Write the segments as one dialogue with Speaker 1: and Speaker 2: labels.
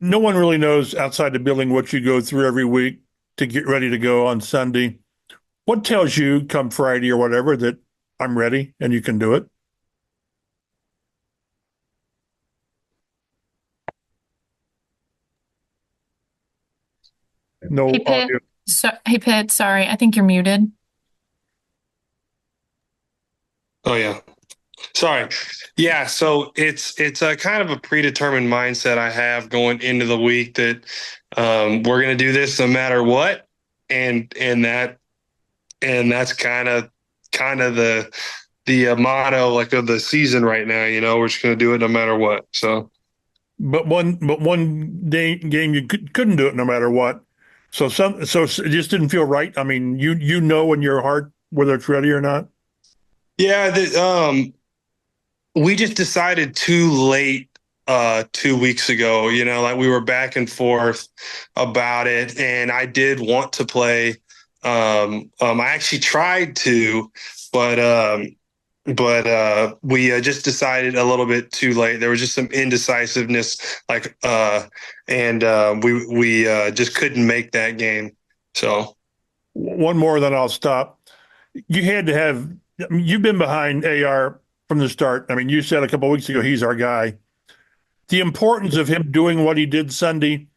Speaker 1: no one really knows outside the building what you go through every week to get ready to go on Sunday. What tells you come Friday or whatever that I'm ready and you can do it?
Speaker 2: Hey
Speaker 1: No
Speaker 2: Pitt.
Speaker 1: audio.
Speaker 2: Hey Pitt, sorry, I think you're muted.
Speaker 3: Oh yeah. Sorry. Yeah, so it's a kind of a predetermined mindset I have going into the week that we're going to do this no matter what, and that's kind of the motto like of the season right now. We're just going to do it no matter what. So
Speaker 1: But one day game you couldn't do it no matter what. So it just didn't feel right. I mean, you know in your heart whether it's ready or not.
Speaker 3: yeah, we just decided too late 2 weeks ago. Like we were back and forth about it, and I did want to play. I actually tried to, but we just decided a little bit too late. There was just some indecisiveness, and we just couldn't make that game. So
Speaker 1: One more, then I'll stop. You had to have. I mean, you've been behind AR from the start. I mean, you said a couple of weeks ago he's our guy. The importance of him doing what he did Sunday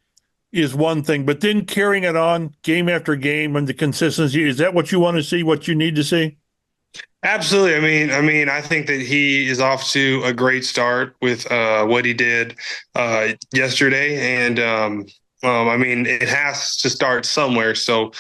Speaker 1: is one thing, but then carrying it on game after game and the consistency, is that what you want to see, what you need to see?
Speaker 3: absolutely. I think that he is off to a great start with what he did yesterday, and it has to start somewhere. So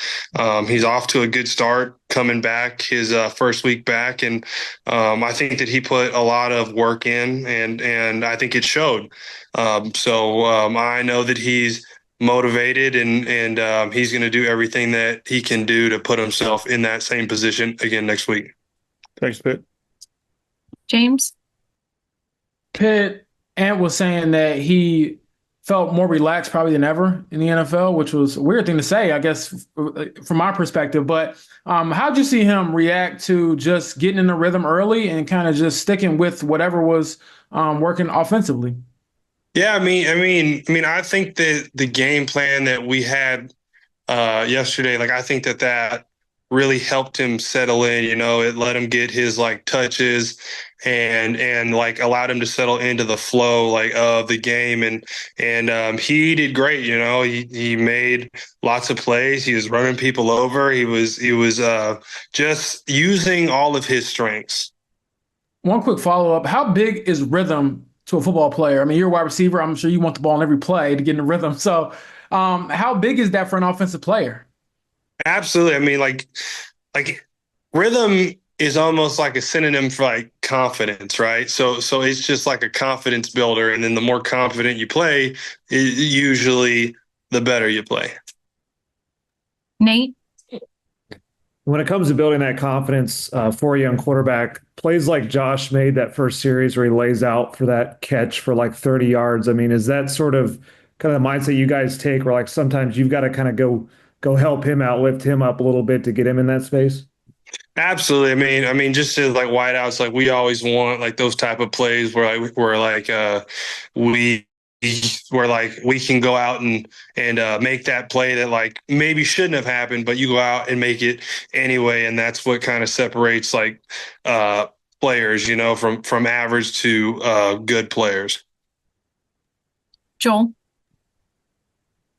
Speaker 3: he's off to a good start coming back his first week back, and I think that he put a lot of work in, and I think it showed. I know that he's motivated, and he's going to do everything that he can do to put himself in that same position again next week.
Speaker 1: Thanks, Pitt.
Speaker 2: James?
Speaker 4: Pitt Ant was saying that he felt more relaxed probably than ever in the NFL, which was a weird thing to say, I guess, from my perspective. But how'd you see him react to just getting in the rhythm early and kind of just sticking with whatever was working offensively?
Speaker 3: Yeah, I think that the game plan that we had yesterday, like I think that really helped him settle in. It let him get his like touches and like allowed him to settle into the flow like of the game, and he did great. He made lots of plays. He was running people over. He was just using all of his strengths.
Speaker 4: One quick follow up. How big is rhythm to a football player? I mean, you're a wide receiver. I'm sure you want the ball in every play to get in the rhythm. So, how big is that for an offensive player?
Speaker 3: Absolutely. Like rhythm is almost like a synonym for like confidence, right? So it's just like a confidence builder, and then the more confident you play, usually the better you play.
Speaker 2: Nate?
Speaker 5: When it comes to building that confidence for a young quarterback, plays like Josh made that first series where he lays out for that catch for like 30 yards. I mean, is that sort of kind of the mindset you guys take where like sometimes you've got to kind of go help him out, lift him up a little bit to get him in that space?
Speaker 3: Absolutely. Just to like wideouts, like we always want like those type of plays we where like we can go out and make that play that like maybe shouldn't have happened, but you go out and make it anyway, and that's what kind of separates like uh players, from average to good players.
Speaker 2: Joel?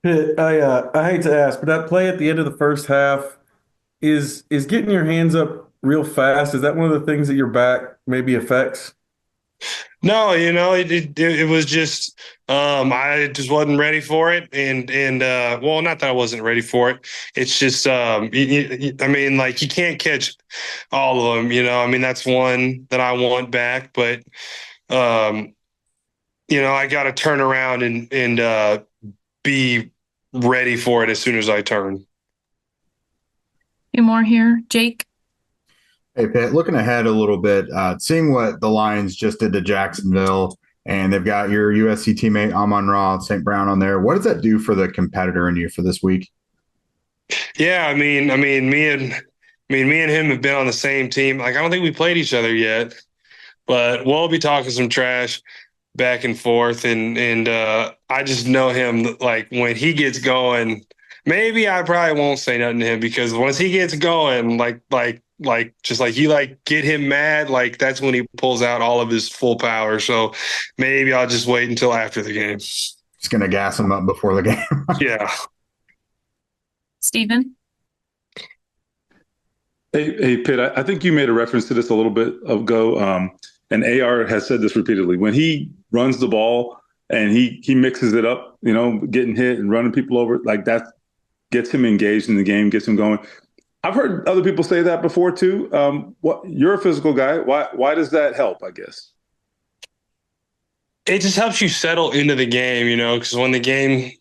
Speaker 6: I hate to ask, but that play at the end of the first half is getting your hands up real fast. Is that one of the things that your back maybe affects?
Speaker 3: No, it was just I just wasn't ready for it, and well, not that I wasn't ready for it. It's just like you can't catch all of them. That's one that I want back, but um, I got to turn around and be ready for it as soon as I turn.
Speaker 2: Few more here. Jake?
Speaker 7: Hey, Pitt, looking ahead a little bit, seeing what the Lions just did to Jacksonville, and they've got your USC teammate Amon-Ra St. Brown on there. What does that do for the competitor in you for this week?
Speaker 3: Yeah, me and him have been on the same team. Like I don't think we played each other yet, but we'll be talking some trash. back and forth, and I just know him, like when he gets going. Maybe I probably won't say nothing to him, because once he gets going, just like you like get him mad, like that's when he pulls out all of his full power. So maybe I'll just wait until after the game.
Speaker 7: Just going to gas him up before the game.
Speaker 3: Yeah.
Speaker 2: Stephen?
Speaker 8: Hey, Pitt, I think you made a reference to this a little bit ago, and AR has said this repeatedly. When he runs the ball and he mixes it up, getting hit and running people over, like that gets him engaged in the game, gets him going. I've heard other people say that before too. You're a physical guy. Why does that help, I guess?
Speaker 3: It just helps you settle into the game, because when the game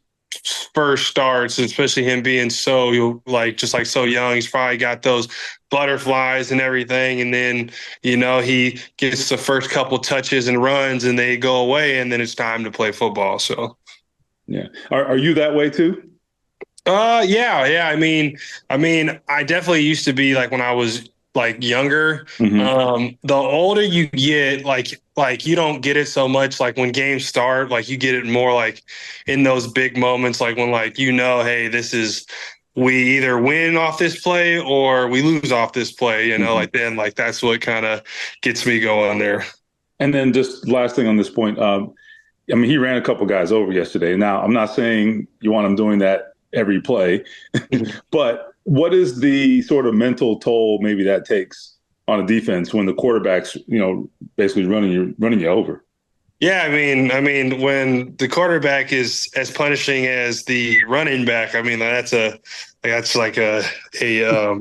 Speaker 3: first starts, especially him being so so young, he's probably got those butterflies and everything, and then he gets the first couple touches and runs, and they go away, and then it's time to play football. So,
Speaker 8: yeah, are you that way too?
Speaker 3: Yeah. I definitely used to be, like when I was like younger.
Speaker 8: Mm-hmm.
Speaker 3: The older you get, like you don't get it so much. Like when games start, like you get it more like in those big moments, like when hey, we either win off this play or we lose off this play.
Speaker 8: Mm-hmm.
Speaker 3: Like that's what kind of gets me going there.
Speaker 8: And then just last thing on this point, he ran a couple guys over yesterday. Now, I'm not saying you want him doing that every play, but what is the sort of mental toll maybe that takes on a defense when the quarterback's, basically running you over?
Speaker 3: Yeah, when the quarterback is as punishing as the running back, that's a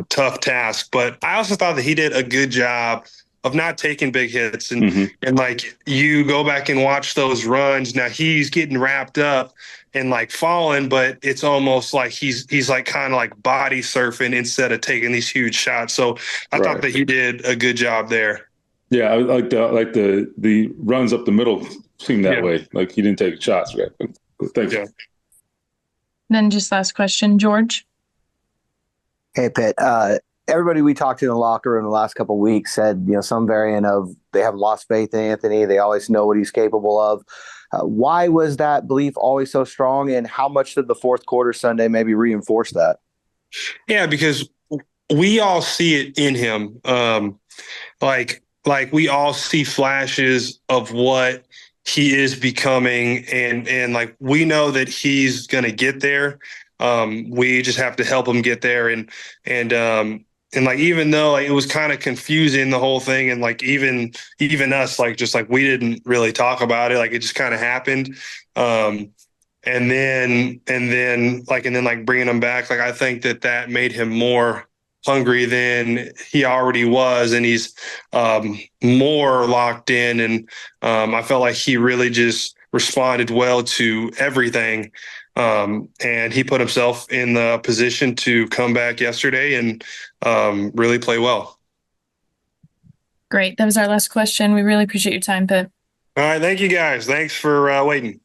Speaker 3: tough task. But I also thought that he did a good job of not taking big hits, and
Speaker 8: Mm-hmm.
Speaker 3: and like you go back and watch those runs. Now he's getting wrapped up and like falling, but it's almost like he's like kind of like body surfing instead of taking these huge shots. So I thought that he did a good job there.
Speaker 8: Yeah, I like the runs up the middle seemed that way. Like he didn't take shots. Right? Thanks.
Speaker 3: Yeah.
Speaker 2: Then just last question, George.
Speaker 9: Hey, Pitt. Everybody we talked to in the locker room the last couple of weeks said, some variant of they haven't lost faith in Anthony. They always know what he's capable of. Why was that belief always so strong, and how much did the fourth quarter Sunday maybe reinforce that?
Speaker 3: Yeah, because we all see it in him. Like we all see flashes of what he is becoming, and like we know that he's going to get there. We just have to help him get there, and like even though like it was kind of confusing, the whole thing, and like even us, like just like we didn't really talk about it, like it just kind of happened. And then like bringing him back, like I think that made him more hungry than he already was, and he's more locked in, and I felt like he really just responded well to everything, and he put himself in the position to come back yesterday and really play well.
Speaker 2: Great. That was our last question. We really appreciate your time, Pitt.
Speaker 3: All right, thank you guys. Thanks for waiting.